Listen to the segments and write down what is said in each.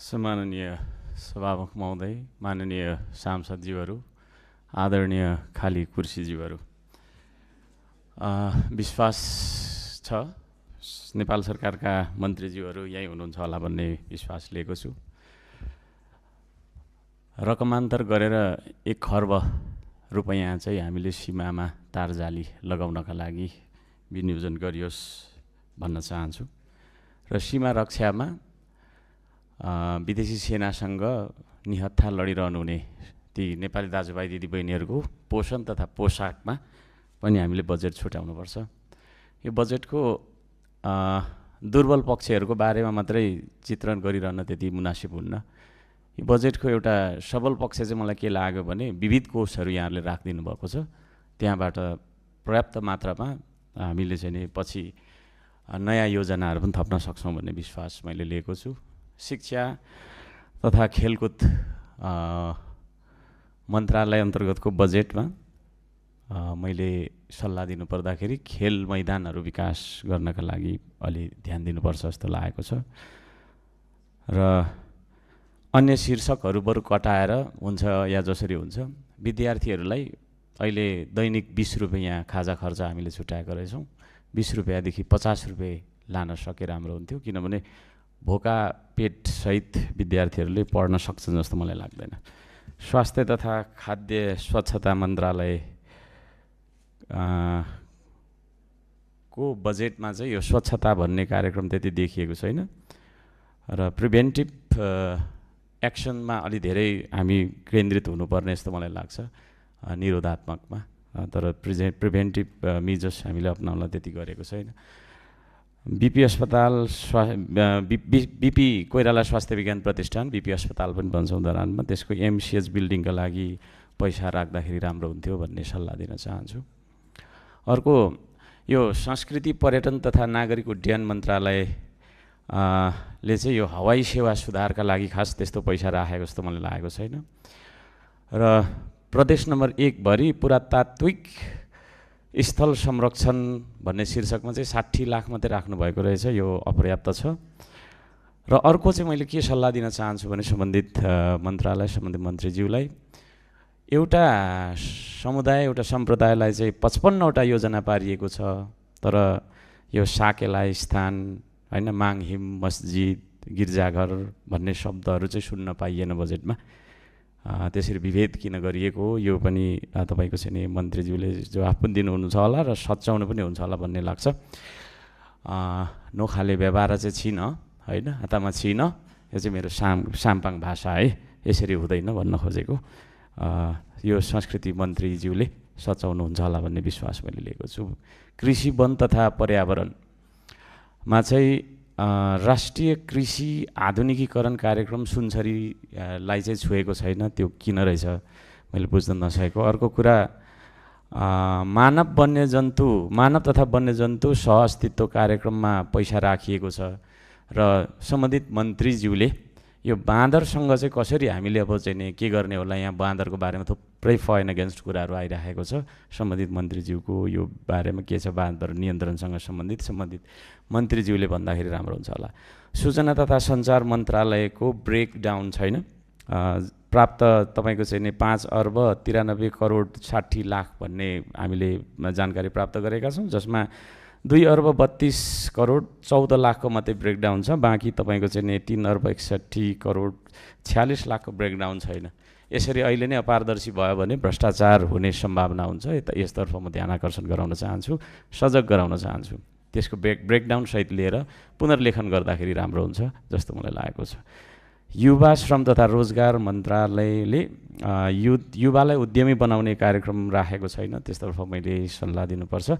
सम्माननीय सभामुख महोदय, माननीय सांसदज्यूहरू, आदरणीय खाली कुर्सीज्यूहरू, विश्वास छ नेपाल सरकारका मन्त्रीज्यूहरू यही हुनुहुन्छ होला भन्ने विश्वास लिएको छु। रकमान्तर गरेर 1 खर्ब रुपैयाँ चाहिँ हामीले सीमामा तारजाली लगाउनका लागि विनियोजन गरियोस् भन्न चाहन्छु र सीमा रक्षामा विदेशी सेनासँग निहत्था लडिरहनु हुने ती नेपाली दाजुभाइ दिदीबहिनीहरूको पोषण तथा पोसाकमा पनि हामीले बजेट छुट्याउनुपर्छ। यो बजेटको दुर्बल पक्षहरूको बारेमा मात्रै चित्रण गरिरहन त्यति मुनासिब हुन्न। यो बजेटको एउटा सबल पक्ष चाहिँ मलाई के लाग्यो भने विविध कोषहरू यहाँहरूले राखिदिनु भएको छ, त्यहाँबाट पर्याप्त मात्रामा हामीले चाहिँ नि पछि नयाँ योजनाहरू पनि थप्न सक्छौँ भन्ने विश्वास मैले लिएको छु। शिक्षा तथा खेलकुद मन्त्रालय अन्तर्गतको बजेटमा मैले सल्लाह दिनु पर्दाखेरि खेल मैदानहरू विकास गर्नका लागि अलि ध्यान दिनुपर्छ जस्तो लागेको छ र अन्य शीर्षकहरू बरु कटाएर हुन्छ या जसरी हुन्छ। विद्यार्थीहरूलाई अहिले दैनिक 20 रुपैयाँ खाजा खर्च हामीले छुट्याएको रहेछौँ। 20 रुपैयाँदेखि 50 रुपैयाँ लान सके राम्रो हुन्थ्यो, किनभने भोका पेट सहित विद्यार्थीहरूले पढ्न सक्छन् जस्तो मलाई लाग्दैन। स्वास्थ्य तथा खाद्य स्वच्छता मन्त्रालय को बजेटमा चाहिँ यो स्वच्छता भन्ने कार्यक्रम त्यति देखिएको छैन र प्रिभेन्टिभ एक्सनमा अलि धेरै हामी केन्द्रित हुनुपर्ने जस्तो मलाई लाग्छ निरोधात्मकमा, तर प्रिभेन्टिभ मिजर्स हामीले अपनाउन त्यति गरेको छैन। बीपी अस्पताल बीपी कोइराला स्वास्थ्य विज्ञान प्रतिष्ठान बीपी अस्पताल पनि भन्छौँ धरानमा, त्यसको एमसीएच बिल्डिङका लागि पैसा राख्दाखेरि राम्रो हुन्थ्यो भन्ने सल्लाह दिन चाहन्छु। अर्को यो संस्कृति पर्यटन तथा नागरिक उड्डयन मन्त्रालय ले चाहिँ यो हवाई सेवा सुधारका लागि खास त्यस्तो पैसा राखेको जस्तो मलाई लागेको छैन र प्रदेश नम्बर 1 भरि पुरातात्विक स्थल संरक्षण भन्ने शीर्षकमा चाहिँ 60 लाख मात्रै राख्नु भएको रहेछ, यो अपर्याप्त छ। र अर्को चाहिँ मैले के सल्लाह दिन चाहन्छु भने सम्बन्धित मन्त्रालय सम्बन्धित मन्त्रीज्यूलाई एउटा समुदाय एउटा सम्प्रदायलाई चाहिँ 55वटा योजना पारिएको छ, तर यो साकेला स्थान हैन माङहिम मस्जिद गिर्जाघर भन्ने शब्दहरू चाहिँ सुन्न पाइएन बजेटमा। त्यसरी विभेद किन गरिएको हो यो पनि तपाईको चाहिँ मन्त्रीज्यूले जवाफ पनि दिनुहुन्छ होला र सच्याउनु पनि हुन्छ होला भन्ने लाग्छ। नोखाले व्यवहार चाहिँ छिन हैन, हातमा छिन, यो चाहिँ मेरो साम्पाङ भाषा है, यसरी हुँदैन भन्न खोजेको। यो संस्कृति मन्त्रीज्यूले सच्याउनुहुन्छ होला भन्ने विश्वास मैले लिएको छु। कृषि वन तथा पर्यावरणमा चाहिँ राष्ट्रिय कृषि आधुनिकीकरण कार्यक्रम सुनसरीलाई चाहिँ छुएको छैन, त्यो किन रहेछ मैले बुझ्न नसकेको। अर्को कुरा मानव तथा वन्यजन्तु सहअस्तित्व कार्यक्रममा पैसा राखिएको छ र सम्बन्धित मन्त्रीज्यूले यो बाँदरसँग चाहिँ कसरी हामीले अब चाहिँ नि के गर्ने होला, यहाँ बाँदरको बारेमा थुप्रै फर एन्ड अगेन्स्ट कुराहरू आइरहेको छ। सम्बन्धित मन्त्रीज्यूको यो बारेमा के छ बाँदर नियन्त्रणसँग सम्बन्धित मन्त्रीज्यूले भन्दाखेरि राम्रो हुन्छ होला। सूचना तथा सञ्चार मन्त्रालयको ब्रेकडाउन छैन। प्राप्त तपाईँको चाहिँ नि 5 अर्ब 93 करोड 60 लाख भन्ने हामीले जानकारी प्राप्त गरेका छौँ, जसमा 2 अर्ब 32 करोड 14 लाखको मात्रै ब्रेकडाउन छ। बाँकी तपाईँको चाहिँ नि 3 अर्ब 61 करोड 46 लाखको ब्रेकडाउन छैन। यसरी अहिले नै अपारदर्शी भयो भने भ्रष्टाचार हुने सम्भावना हुन्छ। यसतर्फ म ध्यान आकर्षण गराउन चाहन्छु, सजग गराउन चाहन्छु। त्यसको ब्रेकडाउन सहित लिएर पुनर्लेखन गर्दाखेरि राम्रो हुन्छ जस्तो मलाई लागेको छ। युवा श्रम तथा रोजगार मन्त्रालयले युवालाई उद्यमी बनाउने कार्यक्रम राखेको छैन, त्यसतर्फ मैले सल्लाह दिनुपर्छ।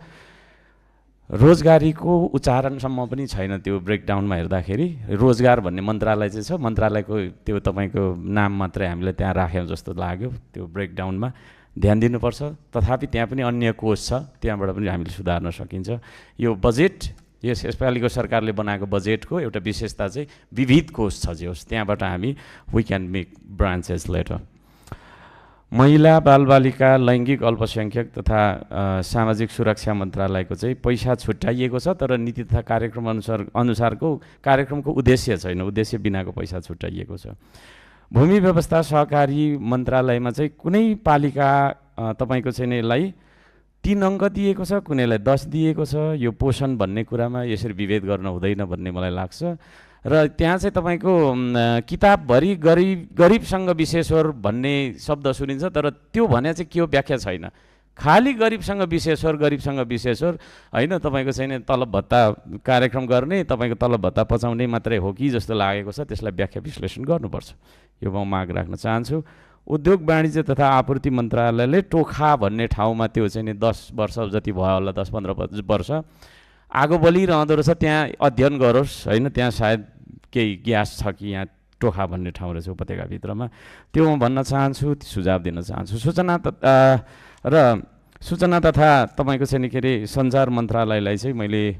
रोजगारीको उच्चारणसम्म पनि छैन त्यो ब्रेकडाउनमा हेर्दाखेरि। रोजगार भन्ने मन्त्रालय चाहिँ छ, मन्त्रालयको त्यो तपाईँको नाम मात्रै हामीले त्यहाँ राख्यौँ जस्तो लाग्यो। त्यो ब्रेकडाउनमा ध्यान दिनुपर्छ। तथापि त्यहाँ पनि अन्य कोष छ, त्यहाँबाट पनि हामीले सुधार्न सकिन्छ। यो बजेट यसपालिको सरकारले बनाएको बजेटको एउटा विशेषता चाहिँ विविध कोष छ जे होस्, त्यहाँबाट हामी we can make branches later. महिला बालबालिका लैङ्गिक अल्पसङ्ख्यक तथा सामाजिक सुरक्षा मन्त्रालयको चाहिँ पैसा छुट्याइएको छ, तर नीति तथा कार्यक्रम अनुसारको कार्यक्रमको उद्देश्य छैन, उद्देश्य बिनाको पैसा छुट्याइएको छ। भूमि व्यवस्था सहकारी मन्त्रालयमा चाहिँ कुनै पालिका तपाईँको चाहिँ यसलाई 3 अङ्क दिएको छ, कुनैलाई 10 दिएको छ। यो पोषण भन्ने कुरामा यसरी विभेद गर्न हुँदैन भन्ने मलाई लाग्छ। र त्यहाँ चाहिँ तपाईँको किताबभरि गरिबसँग विशेषवर भन्ने शब्द सुनिन्छ, तर त्यो भने चाहिँ के हो व्याख्या छैन। खालि गरिबसँग विशेषवर होइन, तपाईँको चाहिँ तलब भत्ता कार्यक्रम गर्ने, तपाईँको तलब भत्ता पचाउने मात्रै हो कि जस्तो लागेको छ। त्यसलाई व्याख्या विश्लेषण गर्नुपर्छ, यो म माग राख्न चाहन्छु। उद्योग वाणिज्य तथा आपूर्ति मन्त्रालयले टोखा भन्ने ठाउँमा त्यो चाहिँ 10 वर्ष जति भयो होला, 10-15 वर्ष आगो बलिरहँदो रहेछ, त्यहाँ अध्ययन गरोस् होइन। त्यहाँ सायद केही ग्यास छ कि यहाँ टोखा भन्ने ठाउँ रहेछ उपत्यकाभित्रमा, त्यो म भन्न चाहन्छु, सुझाव दिन चाहन्छु। सूचना तथा तपाईँको चाहिँ के अरे सञ्चार मन्त्रालयलाई चाहिँ मैले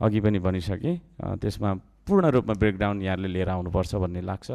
अघि पनि भनिसकेँ, त्यसमा पूर्ण रूपमा ब्रेकडाउन यहाँले लिएर आउनुपर्छ भन्ने लाग्छ।